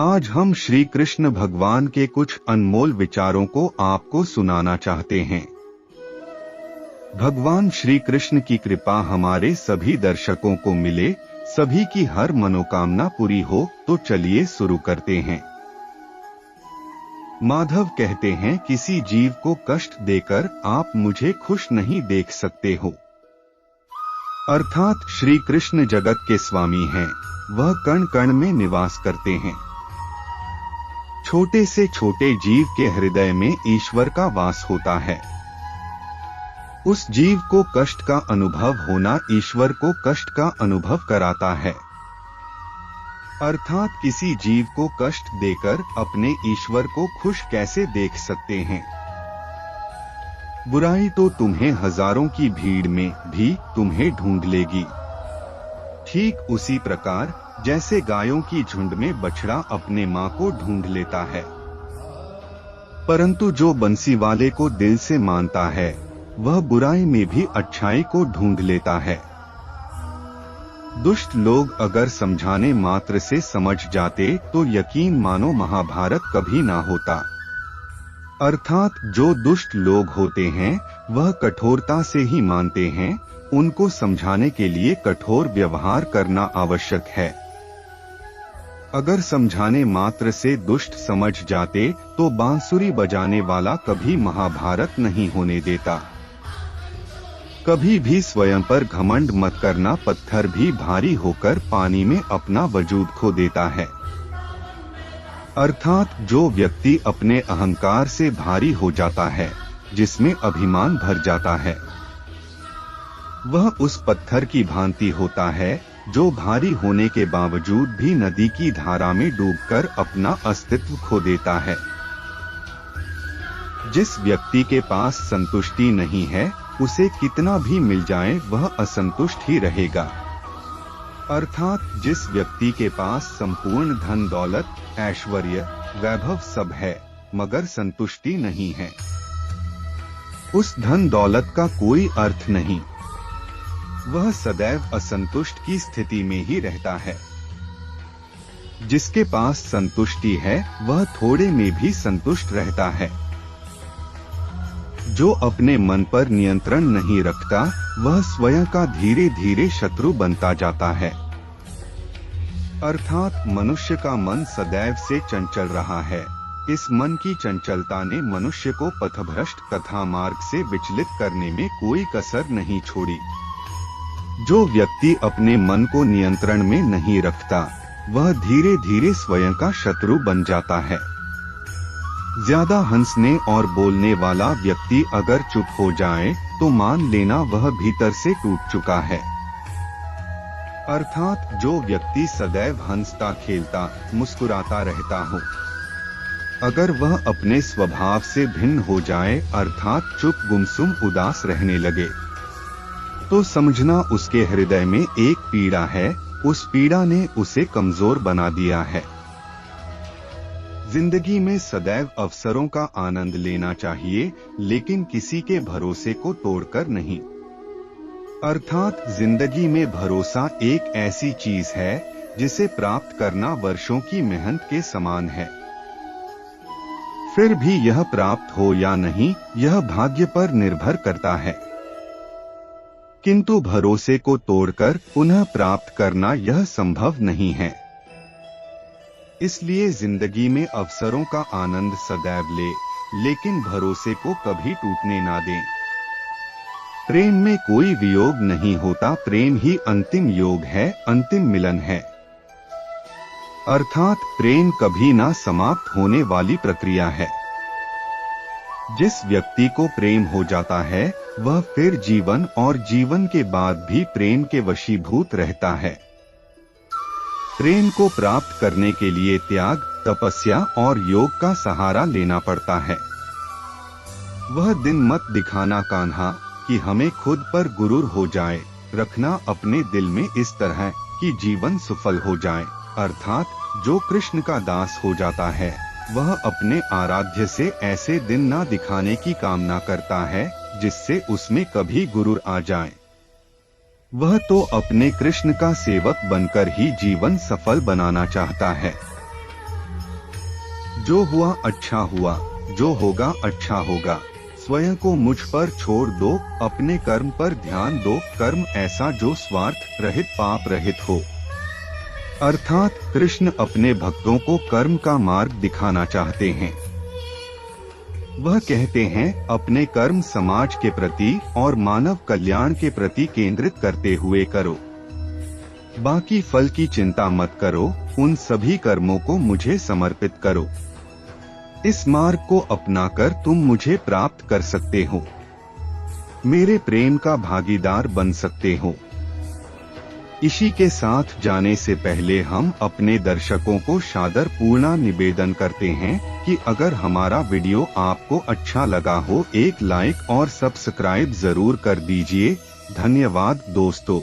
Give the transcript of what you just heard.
आज हम श्री कृष्ण भगवान के कुछ अनमोल विचारों को आपको सुनाना चाहते हैं। भगवान श्री कृष्ण की कृपा हमारे सभी दर्शकों को मिले, सभी की हर मनोकामना पूरी हो। तो चलिए शुरू करते हैं। माधव कहते हैं, किसी जीव को कष्ट देकर आप मुझे खुश नहीं देख सकते हो। अर्थात श्री कृष्ण जगत के स्वामी हैं, वह कण कण में निवास करते हैं। छोटे से छोटे जीव के हृदय में ईश्वर का वास होता है। उस जीव को कष्ट का अनुभव होना ईश्वर को कष्ट का अनुभव कराता है। अर्थात किसी जीव को कष्ट देकर अपने ईश्वर को खुश कैसे देख सकते हैं। बुराई तो तुम्हें हजारों की भीड़ में भी तुम्हें ढूंढ लेगी। ठीक उसी प्रकार जैसे गायों की झुंड में बछड़ा अपने मां को ढूंढ लेता है, परंतु जो बंसी वाले को दिल से मानता है वह बुराई में भी अच्छाई को ढूंढ लेता है। दुष्ट लोग अगर समझाने मात्र से समझ जाते तो यकीन मानो महाभारत कभी ना होता। अर्थात जो दुष्ट लोग होते हैं वह कठोरता से ही मानते हैं, उनको समझाने के लिए कठोर व्यवहार करना आवश्यक है। अगर समझाने मात्र से दुष्ट समझ जाते तो बांसुरी बजाने वाला कभी महाभारत नहीं होने देता। कभी भी स्वयं पर घमंड मत करना, पत्थर भी भारी होकर पानी में अपना वजूद खो देता है। अर्थात जो व्यक्ति अपने अहंकार से भारी हो जाता है, जिसमें अभिमान भर जाता है, वह उस पत्थर की भांति होता है जो भारी होने के बावजूद भी नदी की धारा में डूबकर अपना अस्तित्व खो देता है। जिस व्यक्ति के पास संतुष्टि नहीं है, उसे कितना भी मिल जाए वह असंतुष्ट ही रहेगा। अर्थात जिस व्यक्ति के पास संपूर्ण धन दौलत, ऐश्वर्य, वैभव सब है मगर संतुष्टि नहीं है, उस धन दौलत का कोई अर्थ नहीं। वह सदैव असंतुष्ट की स्थिति में ही रहता है। जिसके पास संतुष्टि है वह थोड़े में भी संतुष्ट रहता है। जो अपने मन पर नियंत्रण नहीं रखता वह स्वयं का धीरे धीरे शत्रु बनता जाता है। अर्थात मनुष्य का मन सदैव से चंचल रहा है। इस मन की चंचलता ने मनुष्य को पथभ्रष्ट तथा मार्ग से विचलित करने में कोई कसर नहीं छोड़ी। जो व्यक्ति अपने मन को नियंत्रण में नहीं रखता वह धीरे धीरे स्वयं का शत्रु बन जाता है। ज्यादा हंसने और बोलने वाला व्यक्ति अगर चुप हो जाए तो मान लेना वह भीतर से टूट चुका है। अर्थात जो व्यक्ति सदैव हंसता खेलता मुस्कुराता रहता हो, अगर वह अपने स्वभाव से भिन्न हो जाए अर्थात चुप गुमसुम उदास रहने लगे, तो समझना उसके हृदय में एक पीड़ा है। उस पीड़ा ने उसे कमजोर बना दिया है। जिंदगी में सदैव अवसरों का आनंद लेना चाहिए, लेकिन किसी के भरोसे को तोड़कर नहीं। अर्थात जिंदगी में भरोसा एक ऐसी चीज है जिसे प्राप्त करना वर्षों की मेहनत के समान है। फिर भी यह प्राप्त हो या नहीं, यह भाग्य पर निर्भर करता है। किंतु भरोसे को तोड़कर पुनः प्राप्त करना यह संभव नहीं है। इसलिए जिंदगी में अवसरों का आनंद सदैव ले, लेकिन भरोसे को कभी टूटने ना दें। प्रेम में कोई वियोग नहीं होता, प्रेम ही अंतिम योग है, अंतिम मिलन है। अर्थात प्रेम कभी ना समाप्त होने वाली प्रक्रिया है। जिस व्यक्ति को प्रेम हो जाता है वह फिर जीवन और जीवन के बाद भी प्रेम के वशीभूत रहता है। प्रेम को प्राप्त करने के लिए त्याग, तपस्या और योग का सहारा लेना पड़ता है। वह दिन मत दिखाना कान्हा कि हमें खुद पर गुरूर हो जाए, रखना अपने दिल में इस तरह कि जीवन सफल हो जाए। अर्थात जो कृष्ण का दास हो जाता है वह अपने आराध्य से ऐसे दिन ना दिखाने की कामना करता है जिससे उसमें कभी गुरूर आ जाए। वह तो अपने कृष्ण का सेवक बनकर ही जीवन सफल बनाना चाहता है। जो हुआ अच्छा हुआ, जो होगा अच्छा होगा। स्वयं को मुझ पर छोड़ दो, अपने कर्म पर ध्यान दो। कर्म ऐसा जो स्वार्थ रहित पाप रहित हो। अर्थात कृष्ण अपने भक्तों को कर्म का मार्ग दिखाना चाहते हैं। वह कहते हैं अपने कर्म समाज के प्रति और मानव कल्याण के प्रति केंद्रित करते हुए करो। बाकी फल की चिंता मत करो, उन सभी कर्मों को मुझे समर्पित करो। इस मार्ग को अपनाकर तुम मुझे प्राप्त कर सकते हो, मेरे प्रेम का भागीदार बन सकते हो। इसी के साथ जाने से पहले हम अपने दर्शकों को सादर पूर्ण निवेदन करते हैं कि अगर हमारा वीडियो आपको अच्छा लगा हो, एक लाइक और सब्सक्राइब जरूर कर दीजिए। धन्यवाद दोस्तों।